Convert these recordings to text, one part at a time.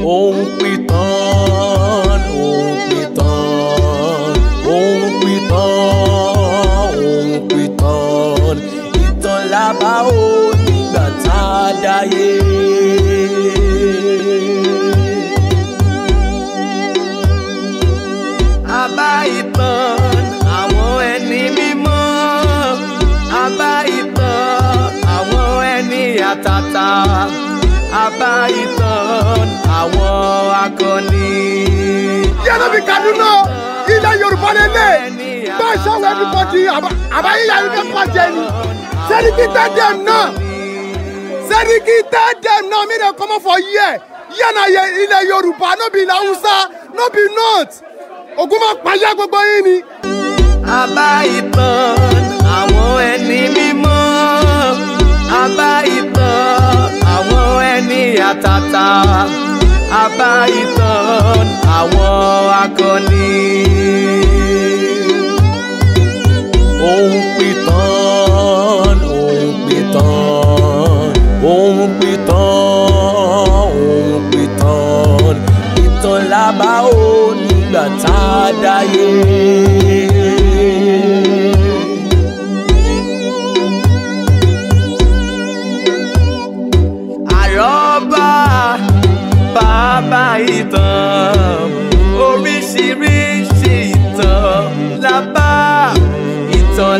òun pìtàn òun pìtàn òun pìtàn òun pìtàn ìtàn làbá ó nígbà tá a dáyé. Àbá ìtàn àwọn ẹni mímọ́, àbá ìtàn àwọn ẹni àtàtà, àbá ìtàn àwọn akọni. Yẹ́nà bí Kaduna ilẹ̀ Yorùbá lélẹ̀ bá ṣọ́wọ́ everybody àbáyíyá yìí fẹ́ pàjẹ́ ni. Seriki tell them now. Seriki tell them now make dem comot for here. Yẹ́nà ilẹ̀ Yorùbá no be ilẹ̀ Hausa no be north. Ògún máa pàyà gbogbo yín ni. Àbá ìtàn àwọn ẹni mímọ́, àbá ìtàn àwọn ẹni àtàtà, àbá ìtàn àwọn akọni. Òun pìtàn òun pìtàn òun pìtàn òun pìtàn ìtàn làbá ó nígbà tá a dáyé. Àrọ́bá bàbá ìtàn oríṣiríṣi ìtàn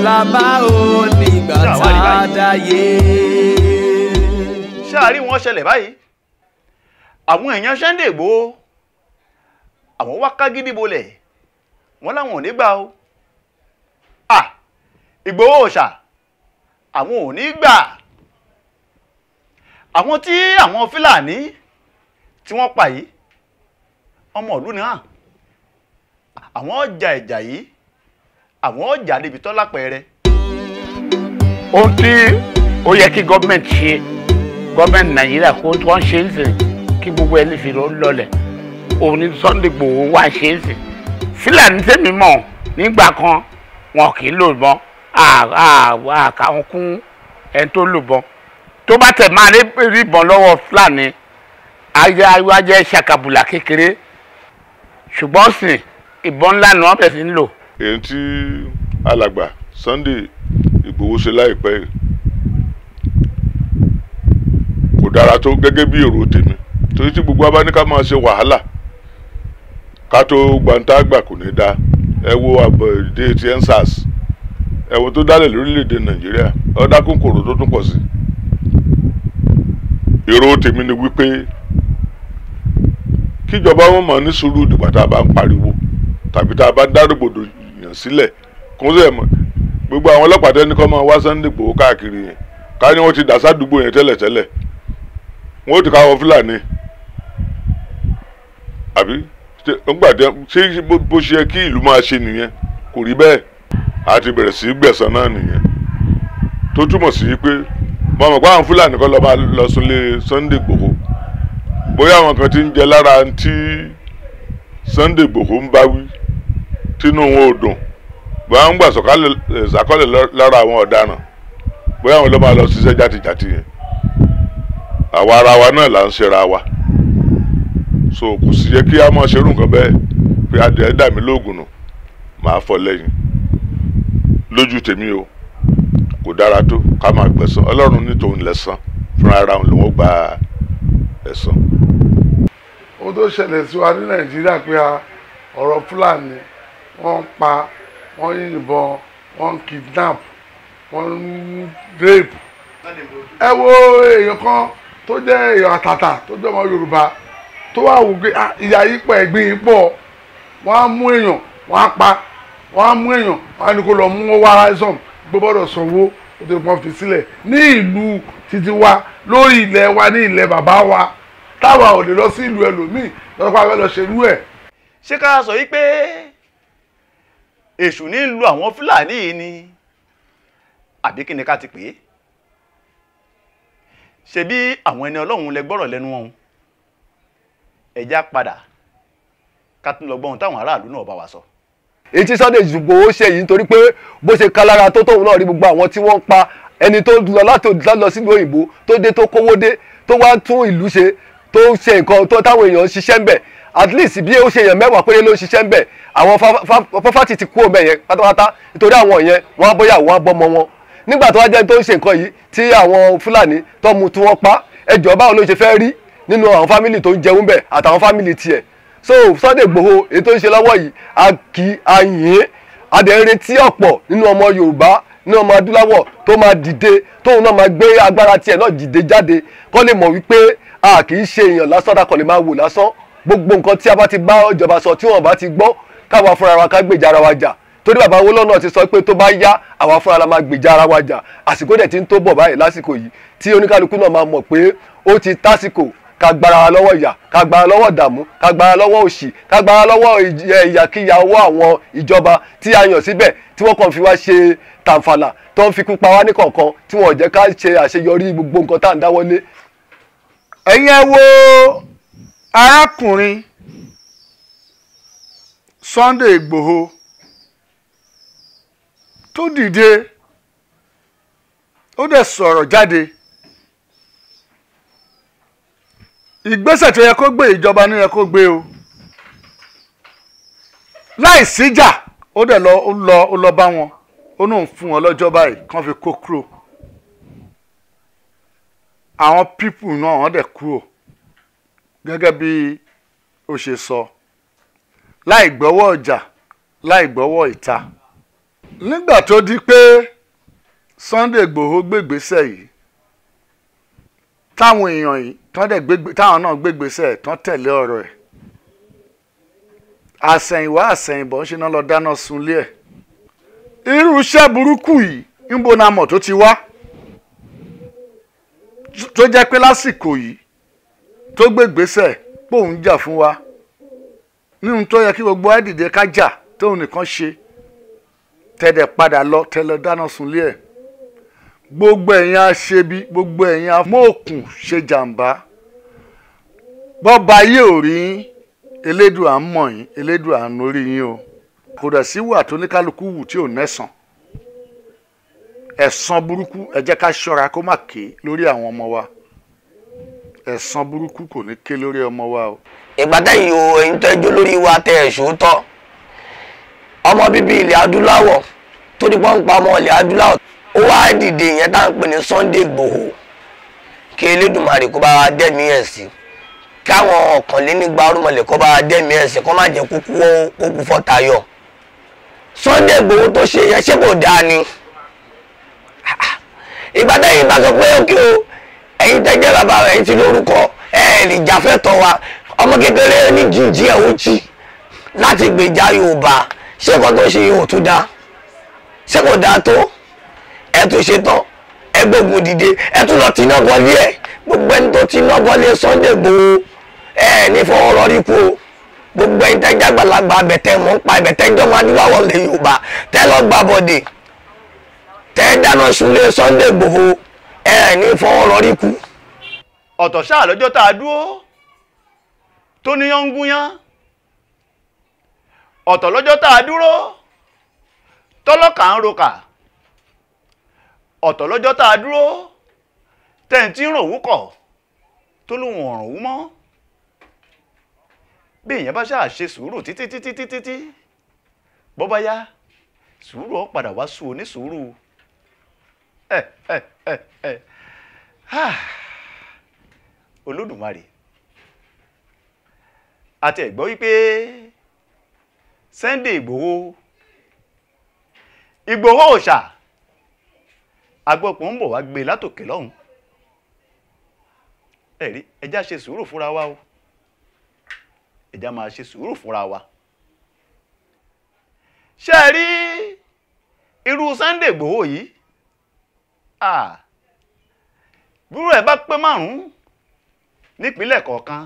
làbá ó nígbà tá a dáyé. Ṣáàrí wọn ṣẹlẹ̀ báyìí àwọn èèyàn Sunday Igboho àwọn wá kágídí bolẹ̀ wọ́n láwọn ò ní gbà o. Ìgbòho òòṣà àwọn ò ní gbà. Àwọn tí àwọn Fúlàní tí wọ́n pa yìí ọmọ ìlú náà àwọn ọjà ìjà yìí àwọn ọjà níbi tó lápẹẹrẹ. Ohun tí ó yẹ kí gọ́ọ̀mẹ̀ntì ṣe gọ́ọ̀mẹ̀ntì Nàìjíríà kó wọ́n ṣe ń sìn kí gbogbo ẹni fi lọlẹ̀ òun ní Sunday Igboho wá ṣe ń sìn. Fúlàní tèmi mọ̀ nígbà kan wọn kì í lò bọ́n àkàwọn kún ẹni tó lò bọ́n tó bá tẹ̀ máa rí ìbọn lọ́wọ́ Fúlàní ayájẹ́ ṣàkàbùlà kékeré ṣùgbọ́n sìn ìbọn ńlá ni wọ́n bẹ̀ sí ń lò. Èyí tí alàgbà Sunday Igboho ṣe láìpẹ́ kò dára tó gẹ́gẹ́ bí èrò tèmi torí tí gbogbo abáníká máa ṣe wàhálà ká tó gbàǹtàgbà kò ní dáa. Ẹ wo àbọ̀ ìdè ti EndSARS ẹ wo tó dálẹ̀ lórílẹ̀‐èdè Nàìjíríà ọ̀dà kòkòrò tó tún pọ̀ sí. Èrò tèmi ni wípé kíjọba wọn mọ̀ ní sùúrù dìgbà tá a bá ń pariwo tàbí tá a bá ń dárúgbòdò yàn sílẹ̀ kó sẹ̀ mọ̀ gbogbo àwọn ọlọ́pàá tẹ́ni kọ́ máa wá Sunday Igboho káàkiri yẹn ká ní wọ́n ti dà sádùúgbò yẹn tẹ́lẹ̀tẹ́lẹ̀ wọ́n ti káwọ́ Fúlàní àbí ṣé bó ṣe yẹ kí ìlú máa ṣe nìyẹn kò rí bẹ́ẹ̀ a ti bẹ̀rẹ̀ sí gbẹ̀san náà nìyẹn tó túmọ̀ sí pé mo mọ̀ pé àwọn Fúlàní kọ́ lọ máa lọ súnlé Sunday Igboho bóyá àwọn kan ti ń jẹ lára tí Sunday Igboho ń bá wí tínú wọn ò dùn bóyá ń gbà sọ̀kálẹ̀ lára àwọn ọ̀daràn bóyá àwọn ló máa lọ ṣiṣẹ́ játijàti yẹn àwa ara wa náà là ń ṣera wa so kò sí yẹ kí a máa ṣerú nǹkan bẹ́ẹ̀ pé adìẹ dà mí lóògùn nù máa fọ́ lẹ́yìn lójú tèmi o kò dára tó ká máa gbẹ̀san Ọlọ́run ní tòun lẹ́san fúnra ara òun lòun gba ẹ̀san. Ó tó ṣẹlẹ̀ sí wa ní Nàìjíríà pé ọ̀rọ̀ Fúlàní wọ́n ń pa wọ́n ń yìnbọn wọ́n ń kidnap wọ́n ń rape. Ẹ wo èèyàn kan tó jẹ́ èèyàn àtàtà tó jẹ́ ọmọ Yorùbá tó wà wù pé ìyá yìí pọ̀ ẹ̀gbìn yìí pọ̀ wọ́n á mú èèyàn wọ́n á pa wọ́n á mú èèyàn wọ́n á ní kó lọ mú owó aráàlú gbọ́dọ̀ sanwó ó ti pọ́n fi sílẹ̀ ní ìlú títí wa lórí ilẹ̀ wa ní ilẹ̀ bàbá wa táwa ò lè lọ sí ìlú ẹlòmíì lọ́pọ̀ àwọn lọ ṣerú ẹ̀. Ṣé ká sọ yí pé èṣù ní lu àwọn Fúlàní yìí ni àbí kí ni ká ti pè é? Ṣé bí àwọn ẹni Ọlọ́run lẹ gbọ́rọ̀ lẹ́nu wọn ẹja padà ká tún lọ gbọ́n táwọn aráàlú náà bá wa sọ. Èyí tí Sunday Igboho ṣe yìí nítorí pé bó ṣe kálára tó tóun náà rí gbogbo àwọn tí wọ́n ń pa ẹni tó lọ láti lọ sílùú òyìnbó tó dé tó kówó dé tó wá tún ìlú ṣe tó ń ṣe nǹkan tó táwọn èèyàn ń ṣiṣẹ́ ń bẹ̀ at least bí ó ṣe èèyàn mẹ́wàá péré ló ń ṣiṣẹ́ ń bẹ̀ àwọn fáfátì ti kú òun bẹ̀ yẹn pátápátá nítorí àwọn yẹn wọ́n á bóyá wọ́n á bọ́mọ wọn nígbà tó wá jẹ́ tó ń ṣe nǹkan yìí tí àwọn Fúlàní tó mú tí wọ́n pa ẹjọ́ báwo ló ṣe fẹ́ rí nínú àwọn fámìlì tó ń jẹun bẹ̀ àtàwọn fámìlì tiẹ̀ so Sunday Igboho èyí tó ń ṣe lọ́wọ́ yìí a kì í àyìn adẹ̀rẹ̀ tí ọ̀pọ̀ nínú ọmọ Yorùbá nínú ọmọ adúláwọ̀ tó máa dìde tóun náà máa gbé agbára tiẹ̀ náà dìde jáde kó lè mọ̀ wípé a kì í ṣe èèyàn lásán dákọ̀ lè máa wò lásán gbogbo nǹkan tí a bá ti bá ìjọba sọ tí wọ́n bá ti gbọ́ káwa fúnra wa ká gbèjà ara wa jà torí bàbá Awólọ́wọ̀ náà ti sọ pé tó bá yá àwa fúnra la máa gbèjà ara wa jà àsìkò dẹ̀ ti ń tó bọ̀ báyìí lásìkò yìí tí oníkálukú náà máa mọ̀ pé ó ti tásìkò ká gbára lọ́wọ́ ìyà ká gbára lọ́wọ́ ìdààmú ká gbára lọ́wọ́ òṣì ká gbára lọ́wọ́ ìyàkíyà owó àwọn ìjọba tí a yàn síbẹ̀ tí wọ́n kàn fi wá ṣe tàǹfàlà tó ń fi kú pa wá ní kọ̀ọ̀kan tí wọ́n jẹ́ ká ṣe àṣeyọrí gbogbo nǹkan tá à ń dáwọ́lé. ẹ̀yin ẹ wo arákùnrin Sunday Igboho tó dìde ó dẹ̀ sọ̀rọ̀ jáde ìgbésẹ̀ tó yẹ kó gbé ìjọba ní yẹ kó gbé o láì síjà ó dẹ̀ lọ bá wọn ó náà ń fún wọn lọ́jọ́ báyìí kán fi kó kúrò àwọn pípù náà wọ́n dẹ̀ kúrò gẹ́gẹ́ bí ó ṣe sọ láì gbọ́wọ́ ọjà láì gbọ́wọ́ ìta nígbà tó di pé Sunday Igboho gbégbésẹ̀ yìí táwọn èèyàn yìí táwọn náà gbégbésẹ̀ tán tẹ̀lé ọ̀rọ̀ ẹ̀ àsẹ̀yìnwá àsẹ̀yìnbọ̀ ń ṣe náà lọ dáná sunlé ẹ̀ irú iṣẹ́ burúkú yìí ń bo náà mọ̀ tó ti wá tó jẹ́ pé lásìkò yìí tó gbégbésẹ̀ pòun jà fún wa nínú tó yẹ kí gbogbo ẹ̀ dìde ká jà tóun nìkan ṣe tẹ̀dẹ̀ padà lọ tẹ̀lé dáná sunlé ẹ̀ gbogbo ẹ̀yin aṣebi gbogbo ẹ̀yin amóòkùn ṣe jàǹbá bọ́ba yìí ò rí Elédùà ń mọ̀ yín Elédùà ń lórí yín o kò dẹ̀ sí wà tó ní kálukú wù tí ò nẹ́sàn ẹ̀san burúkú ẹ jẹ́ ká ṣọ́ra kó má ké lórí àwọn ọmọ wa ẹ̀san burúkú kò ní ké lórí ọmọ wa o. ìgbà tẹ́yìn o èyí tó ẹjọ́ lórí wa tẹ ẹ̀ ṣòótọ́ ọmọ bíbí ilẹ̀ adúláwọ̀ tó ní pọ́npá ọmọ ilẹ̀ adúláwọ̀ ó wá dìde ìyẹn tá à ń pè ní Sunday Igboho kí Elédùmarè kó bá wa dẹ́mi ẹ̀ sí káwọn ọ̀kànlénígba orúmọlẹ̀ kó bá wa dẹ́mi ẹ̀ sí kó má jẹ́ kúkú fọ́tayọ̀ Sunday Igboho tó ṣe yẹn ṣé kò dáa ni ìgbà tẹ́yìn bá sọ pé òkè o ẹ̀yin tẹ́jẹ́ bàbá rẹ̀ ti lórúkọ lè jàfẹ́tọ̀ wa ọmọ kékeré ní jíjí ẹ̀ ó jì láti gbèjà Yorùbá ṣé kò tó ṣe yóò tún dáa ṣé kò dáa tó ẹ tún ṣe tán ẹ gbógun dìde ẹ tún lọ tí iná bọlé ẹ gbogbo ẹni tó tí iná bọlé Sunday Igboho ní fọwọ́ rọrí kú o gbogbo ẹni tẹ́jà gbàlagbà abẹ̀tẹ̀ mọ́ ń pa abẹ̀tẹ̀ jọmọ adúláwọ̀ lè Yorùbá tẹ́ lọ gbà bọ̀dẹ̀ tẹ́ dáná sunlé Sunday Igboho ní fọwọ́ rọrí kú. ọ̀tọ̀ ṣáà lọ́jọ́ tá a dúró tó níyàn ń gúnyán ọ̀tọ̀ lọ́jọ́ tá a dúró tọ́lọ́kà ń rokà ọ̀tọ̀ lọ́jọ́ tá a dúró tẹ̀ǹtì ń ròwú kọ̀ tó lóun ọ̀rùn wú mọ́ bí èèyàn bá ṣáà ṣe sùúrù títí bọ́ bá yá sùúrù ó padà wá sùn onísùúrù Olódùmarè àti ẹ̀gbọ́ wípé Sunday Igboho òòṣà agbọ́pọ̀ ń bọ̀ wá gbé látòkè lọ́hùn ẹ̀rí ẹjá ṣe sùúrù fúnra wa o ẹjá máa ṣe sùúrù fúnra wa ṣe rí irú Sunday Igboho yìí búrú ẹ̀ bá pé márùn-ún nípínlẹ̀ kọ̀ọ̀kan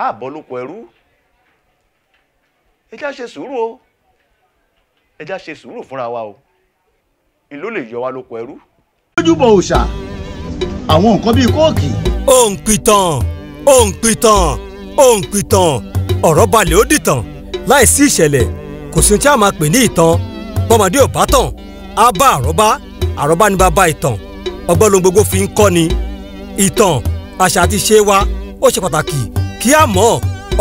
ààbọ̀ lóko ẹrú ẹjá ṣe sùúrù o ẹjá ṣe sùúrù fúnra wa o ìlú lè yọ wá lóko ẹrú. lójúbọ òòṣà àwọn nǹkan bíi kóòkì. òǹpìtàn ọ̀rọ̀ balẹ̀ ó dìtàn láìsí ìṣẹ̀lẹ̀ kò sí ohun tí a máa pè ní ìtàn bọ́mọdé ò bá tàn á bá àrọ́bá ní bàbá ìtàn ọgbọ́n ló gbogbo fi ń kọ́ ni ìtàn àṣà àti ìṣe wa ó ṣe pàtàkì kí a mọ̀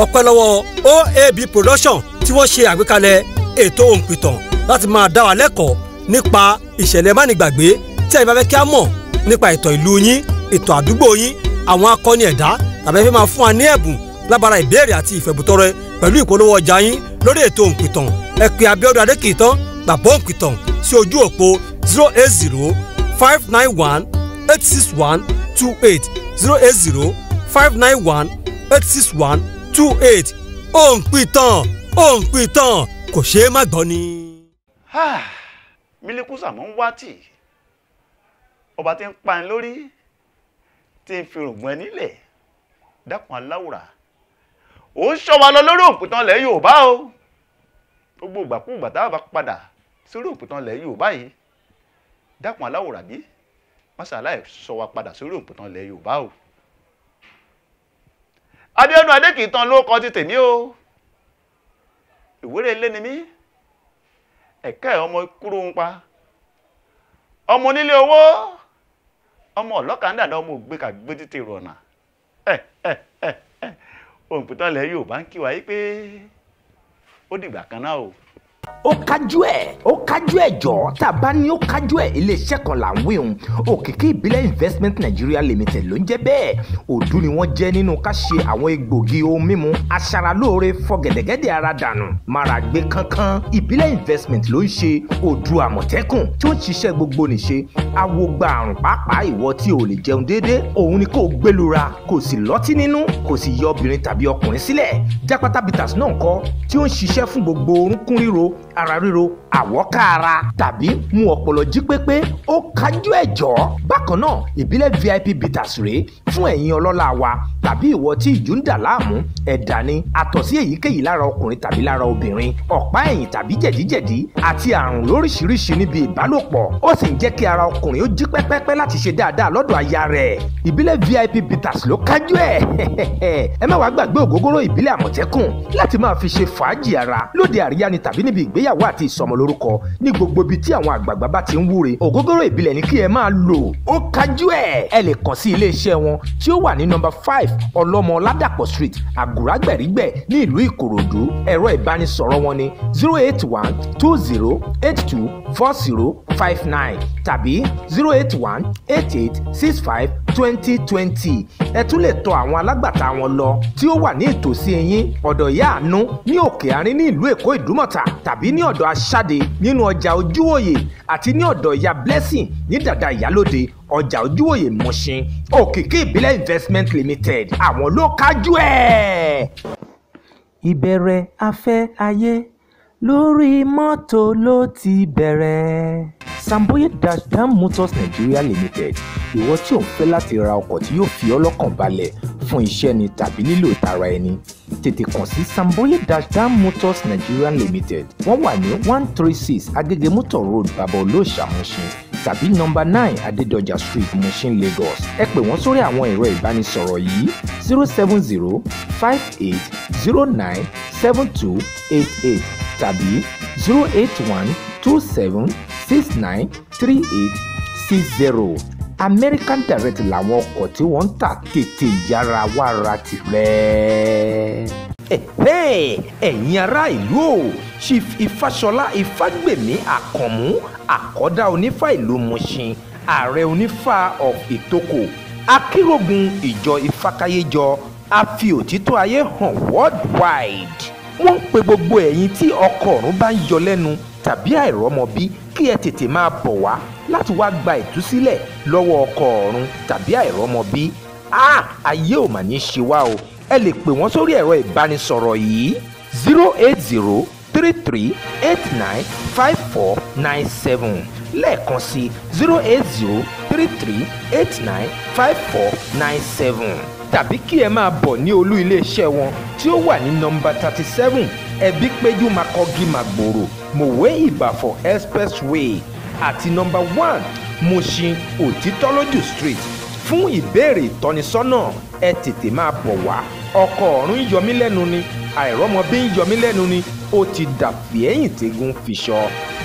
ọpẹ́ lọ́wọ́ OAB production tí wọ́n ṣe àgbékalẹ̀ ètò òǹpìtàn láti máa dá wa lẹ́kọ̀ọ́ nípa ìṣẹ̀lẹ̀ mánigbàgbé tí ẹ̀yin bá fẹ́ kí a mọ̀ nípa ìtàn ìlú yín ìtàn àdúgbò yín àwọn akọni ẹ̀dá tàbí ẹ fẹ́ máa fún wa ní ẹ̀bùn lábára ìbéèrè àti ìfẹ̀bùtọrẹ pẹ̀lú ìpolówó ọjà yín lórí ètò òǹpìtàn ẹ pè Abíọ́dún Adékìtàn bàbá òǹpìtàn sí ojú òpó 080-591-86128 080-591-86128 òǹpìtàn kò ṣeé má gbọ́ ni. Mílíkù Sàámú ń wá tì ọba tí ń pa ẹ lórí tí ń fi rògbòn ẹ nílẹ̀ dákun aláwùrà ó ń ṣọ́ wa lọ lórí òǹpìtàn ilẹ̀ Yorùbá o gbogbo ìgbàkúùgbà tá a bá padà sórí òǹpìtàn ilẹ̀ Yorùbá yìí dákun aláwùrà bí mọ́sálà ẹ̀ ṣọ́ wa padà sórí òǹpìtàn ilẹ̀ Yorùbá o. Abíọ́dún Adékìtàn ló kọ ti tèmi o ìwéré ilé ni mí ẹ̀kẹ́ ọmọ kúrú ń pa ọmọ onílé owó ọmọ ọlọ́kàndà náà ọmọ ògbé kàgbé títí rọ̀nà òǹpìtàn ilẹ̀ Yorùbá ń kí wa yí pé ó dìgbà kan náà o. ó kájú ẹ̀ jọ tá a bá ní ó kájú ẹ̀ iléeṣẹ́ kan là ń wí òun Òkìkí Ìbílẹ̀ Investment Nigeria Limited ló ń jẹ́ bẹ́ẹ̀ òdú ni wọ́n jẹ́ nínú ká ṣe àwọn egbògi ohun mímu aṣaralóore fọ gẹ̀dẹ̀gẹ̀dẹ̀ ara dànù mára gbé kánkán Ìbílẹ̀ Investment ló ń ṣe òdú àmọ̀tẹ́kùn tí ó ń ṣiṣẹ́ gbogbo nìṣe awogba àrùn pàápàá ìwọ tí ò lè jẹun déédé òun ni kò gbẹlura kò sì lọ́tí nínú kò sì yọ obìnrin tàbí ọkùnrin sílẹ̀ Jápátá bitters náà kọ́ tí ó ń ṣiṣẹ́ fún gbogbo orúnkún ríro ara ríro àwọ̀ká ara tàbí mú ọpọlọ jí pépé ó kájú ẹ̀ jọ. bákan náà Ìbílẹ̀ VIP bitters rèé fún ẹ̀yin ọlọ́lá wa tàbí ìwọ tí ìjú ń dà láàmú ẹ̀dà ni àtọ̀sí èyíkéyìí lára ọkùnrin tàbí lára obìnrin ọ̀pá ẹ̀yìn tàbí jẹ̀díjẹ̀dí àti àrùn lóríṣiríṣi níbi ìbálòpọ̀ ó sì ń jẹ́ kí ara ọkùnrin ó jí pẹ́pẹ́pẹ́ láti ṣe dáadáa lọ́dọ̀ aya rẹ̀ Ìbílẹ̀ VIP bitters ló kájú ẹ̀ ẹ má wàá gbàgbé ògógóró Ìbílẹ̀ Àmọ̀tẹ́kùn láti máa fi ṣe fàájì ara lóde àríyá ni tàbí níbi ìgbéyàwó àti ìsọmọlórúkọ ní gbogbo ibi tí àwọn àgbààgbà bá ti ń wúre ògógóró ìbílẹ̀ ní kí ẹ máa lò ó kájú ẹ̀. ẹ lè kàn sí iléeṣẹ́ wọn tí ó wà ní nọ́mbà 5 ọlọ́mọ ládàpọ̀ street àgùrágbẹ̀rígbẹ̀ ní ìlú ìkòròdú ẹ̀rọ ìbánisọ̀rọ̀ wọn ní 08120824059 tàbí 08188652020 ẹ tún lè tọ̀ àwọn alágbàtà wọn lọ tí ó wà ní ìtòsí yín ọ̀dọ̀ ìyá àánú ní òkè àárín ní ìlú èkó ìdúmọ̀tà tàbí ní ọ̀dọ̀ aṣáde nínú ọjà ojúwòye àti ní ọ̀dọ̀ ìyá blessing ní dàda ìyálóde ọjà ojúwòye Mùṣín Òkìkí Ìbílẹ̀ Investment Limited àwọn ló kájú ẹ̀. ìbẹ̀rẹ̀ afẹ́ ayé lórí mọ́tò ló ti bẹ̀rẹ̀. Samboye Dam Motors Nigeria Limited ìwọ tí ò ń fẹ́ láti ra ọkọ̀ tí yóò fi ọ́ lọ́kàn balẹ̀ fún iṣẹ́ ni tàbí lílò tara ẹni tètè kàn sí Samboye Dam Motors Nigeria Limited wọ́n wà ní 136 Agege Motor Road Baba Olóòṣà Mùṣín tàbí nọ́mbà 9 Adédọjà Street Mùṣín Lagos ẹ pè wọ́n sórí àwọn ẹ̀rọ ìbánisọ̀rọ̀ yìí 07058097288 tàbí 08127693860 American Direct làwọn ọkọ̀ tí wọ́n ń tà tètè yára wá ra tirẹ̀. ẹ̀yin ará ìlú o Chief Ifáṣọlá Ifágbèmí Àkànmú àkọ́dá onífá ìlú Mùṣín ààrẹ onífá of Ìtòkò akérògùn ìjọ Ifákáyéjọ a fi òtítọ́ ayé hàn worldwide. wọ́n ń pe gbogbo ẹ̀yin tí ọkọ ọ̀run bá ń yọ lẹ́nu tàbí àìrọ́mọbí kí ẹ tètè máa bọ̀ wá láti wá gba ìtúsílẹ̀ lọ́wọ́ ọkọ ọ̀run tàbí àìrọ́mọbí. ayé ò mà ní ṣe wá o ẹ lè pè wọ́n sórí ẹ̀rọ ìbánisọ̀rọ̀ yìí 08033895497 lẹ́ẹ̀kan sí 08033895497 tàbí kí ẹ máa bọ̀ ní olú iléeṣẹ́ wọn tí ó wà ní nọ́mbà 37 ẹbí péjú makogi magboro mòwe ìbàfọ̀ expressway àti nọ́mbà 1 Mùṣín òtítọ́lójú street. fún ìbéèrè ìtọ́nisọ́nà ẹ tètè máa bọ̀ wá ọkọ ọ̀run ń yọ mí lẹ́nu ni àìrọ́mọbí ń yọ mí lẹ́nu ni ó ti dàbí ẹ̀yìn tẹ́gùn fiṣọ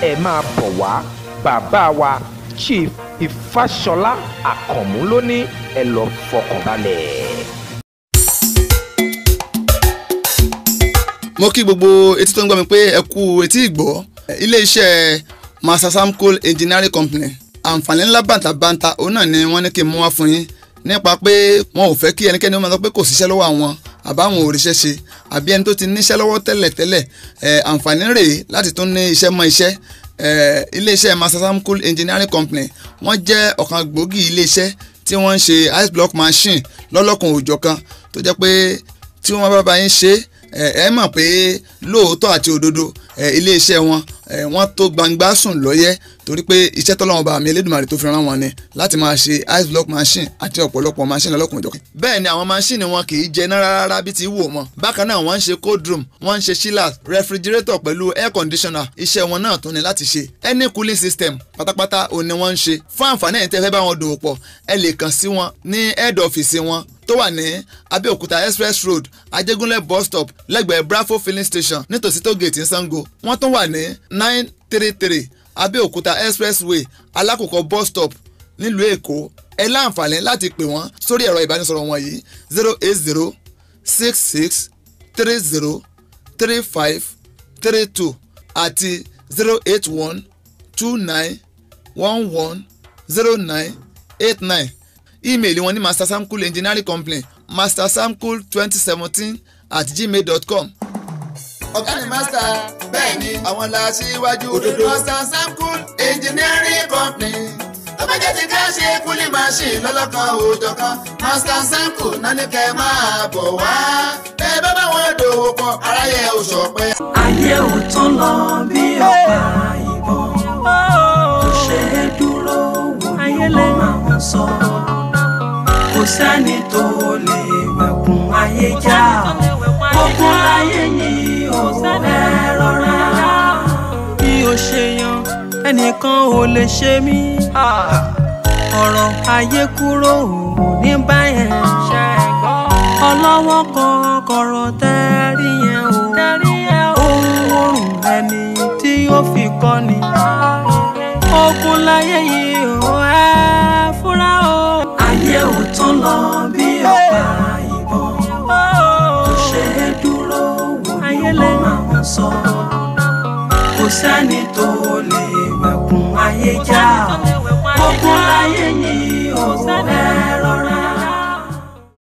ẹ máa bọ̀ wá bàbá wa Chief Ìfáṣọlá Àkànmú ló ní ẹ lọ fọkànbalẹ̀. Mo kí gbogbo etí tó ń gbọ́ mi pé ẹ kú etí ìgbọ́. Ilé-iṣẹ́ Master Samcool Engineering Company àǹfààní ńlá bàǹtàbàǹtà òun náà ni wọ́n ní kí n mú wá fún yín nípa pé wọn ò fẹ́ kí ẹnikẹ́ni máa sọ pé kò síṣẹ́ lọ́wọ́ àwọn àbáwọn ò ríṣẹ́ ṣe àbí ẹni tó ti níṣẹ́ lọ́wọ́ tẹ́lẹ̀ àǹfààní rèé láti tún ní iṣẹ́ mọ́ iṣẹ́. Ilé-iṣẹ́ Master Samcool Engineering Company wọ́n jẹ́ ọ̀kan gbòógì ilé-iṣẹ́ tí wọ́n ń ṣe ice block machine lọ́lọ́kan òjọ̀kan tó jẹ́ pé tí wọ́n bá yín ṣe ẹ mọ̀ pé lóòótọ́ àti òdodo ilé-iṣẹ́ wọn wọ́n tó gbangba sùn lọ́yẹ́ torí pé iṣẹ́ tọ́lọ́wọ́n bá mi Elédùmarè tó fi rán wọn ni láti máa ṣe ice block machine àti ọ̀pọ̀lọpọ̀ machine lọ́lọ́kùnrin jọ̀kan. bẹ́ẹ̀ ni àwọn machine wọn kì í jẹná rárá bí ti wò mọ́. bákan náà wọ́n ń ṣe cold room wọ́n ń ṣe chillers refrigerator pẹ̀lú air conditioner iṣẹ́ wọn náà tún ni láti ṣe any cooling system pátápátá òun ni wọ́n ń ṣe. fún àǹfààní ẹ̀yin tẹ́ fẹ́ bá wọn dòwò pọ̀ ẹ lè kàn sí wọn ní head office wọn tó wà ní Abẹ́òkúta express road Ajégúnlẹ̀ bus stop lẹ́gbẹ̀ẹ́ Bravo filling station nítòsí tó gate ní Sango. wọ́n tún wà ní 933 Abẹ́òkúta expressway Alákòókò bus stop nílùú Èkó. ẹ láǹfààní láti pè wọ́n sórí ẹ̀rọ ìbánisọ̀rọ̀ wọn yìí 08066303532 àti 08129110989. Ímeèlì wọn ní Master Samcool Engineering Company mastersamcool2017@gmail.com. ọ̀gá ni master bẹ́ẹ̀ ni àwọn la ṣíwájú òdodo Master Samcool Engineering Company. tó bá jẹ́ ti ká ṣe kúlì machine lọ́lọ́kan òjọ̀kan Master Samcool náà ní kẹ́ máa bọ̀ wá. bẹ́ẹ̀ bá bá wọn dòwò pọ̀ aráyé ò ṣọpẹ́. ayé ò tán lọ bí ọ̀pá ìbọn kò ṣe é dúró wò ní wọ́n máa ń sọ. kò sẹ́ni tó lè wẹ̀kùn ayé já ogun ayé yìí ò ẹ rọra. bí o ṣe yan ẹnìkan ò lè ṣe mí ọ̀rọ̀ ayé kúrò ní báyẹn ọlọ́wọ́ kan kọ̀rọ̀ tẹ́rí yẹn o ohun oorun ẹni tí ó fi kọ́ ni ogun láyé yìí ò ẹ fúnra o. ayé ò tán lọ bí ọ̀pá ìbọn kò ṣe é dúró wò ní wọ́n máa ń sọ. kò sẹ́ni tó lè wẹ̀kùn ayé já ogun láyé yìí